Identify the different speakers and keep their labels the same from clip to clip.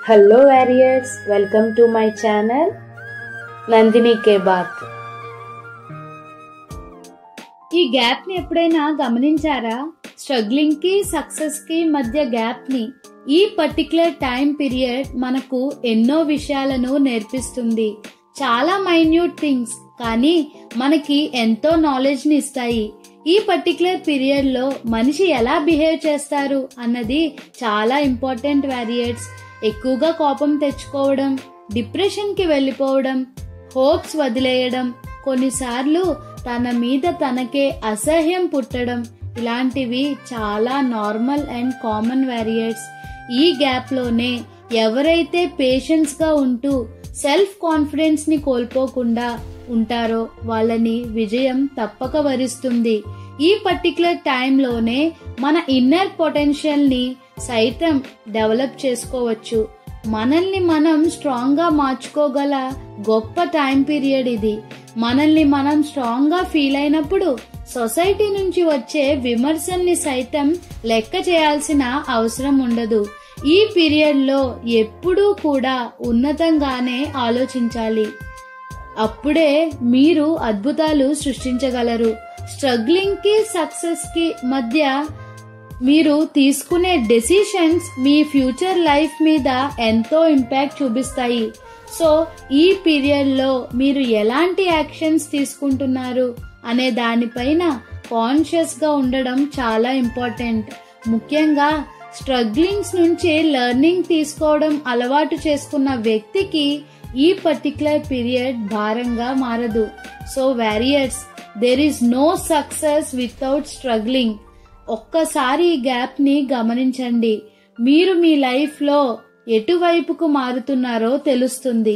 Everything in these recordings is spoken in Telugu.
Speaker 1: Hello warriors, welcome to my channel Nandini కే బాత్. ఈ గ్యాప్ ని ఎప్పుడైనా గమనించారా? స్ట్రగ్లింగ్ కి సక్సెస్ కి మధ్య గ్యాప్ ని. ఈ పర్టికులర్ టైం పీరియడ్ మనకు ఎన్నో విషయాలను నేర్పిస్తుంది. చాలా మైన్యూట్ థింగ్స్ కానీ మనకి ఎంతో నాలెడ్జ్ ని ఇస్తాయి. ఈ పర్టికులర్ పీరియడ్ లో మనిషి ఎలా బిహేవ్ చేస్తారు అన్నది చాలా ఇంపార్టెంట్ వారియర్స్. ఎక్కువగా కోపం తెచ్చుకోవడం, డిప్రెషన్ కి వెళ్ళిపోవడం, హోప్స్ వదిలేయడం, కొన్నిసార్లు తన మీద తనకే అసహ్యం పుట్టడం, ఇలాంటివి చాలా నార్మల్ అండ్ కామన్ వారియర్స్. ఈ గ్యాప్ లోనే ఎవరైతే పేషెన్స్ గా ఉంటూ సెల్ఫ్ కాన్ఫిడెన్స్ ని కోల్పోకుండా ఉంటారో వాళ్ళని విజయం తప్పక వరిస్తుంది. ఈ పర్టికులర్ టైంలోనే మన ఇన్నర్ పొటెన్షియల్ ని సైతం డెవలప్ చేసుకోవచ్చు. మనల్ని మనం స్ట్రాంగ్ గా మార్చుకోగల గొప్ప టైం పీరియడ్ ఇది. మనల్ని మనం స్ట్రాంగ్ గా ఫీల్ అయినప్పుడు సొసైటీ నుంచి వచ్చే విమర్శల్ని సైతం లెక్క చేయాల్సిన అవసరం ఉండదు. ఈ పీరియడ్ లో ఎప్పుడూ కూడా ఉన్నతంగానే ఆలోచించాలి. అప్పుడే మీరు అద్భుతాలు సృష్టించగలరు. స్ట్రగ్లింగ్ కి సక్సెస్ కి మధ్య మీరు తీసుకునే డెసిషన్స్ మీ ఫ్యూచర్ లైఫ్ మీద ఎంతో ఇంపాక్ట్ చూపిస్తాయి. సో ఈ పీరియడ్ లో మీరు ఎలాంటి యాక్షన్స్ తీసుకుంటున్నారు అనే దానిపైన కాన్షియస్ గా ఉండడం చాలా ఇంపార్టెంట్. ముఖ్యంగా స్ట్రగ్లింగ్స్ నుంచి లెర్నింగ్ తీసుకోవడం అలవాటు చేసుకున్న వ్యక్తికి ఈ పర్టికులర్ పీరియడ్ భారంగా మారదు. So warriors, there is no success without struggling. ఒక్కసారి ఈ గ్యాప్ ని గమనించండి. మీరు మీ లైఫ్ లో ఎటువైపుకు మారుతున్నారో తెలుస్తుంది.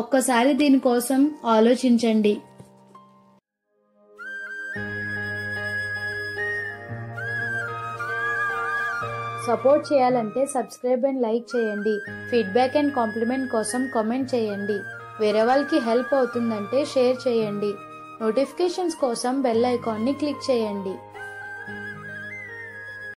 Speaker 1: ఒక్కసారి దీనికోసం ఆలోచించండి. సపోర్ట్ చేయాలంటే సబ్స్క్రైబ్ అండ్ లైక్ చేయండి. ఫీడ్బ్యాక్ అండ్ కాంప్లిమెంట్ కోసం కామెంట్ చేయండి. వేరే వాళ్ళకి హెల్ప్ అవుతుందంటే షేర్ చేయండి. నోటిఫికేషన్స్ కోసం బెల్ ఐకాన్ ని క్లిక్ చేయండి.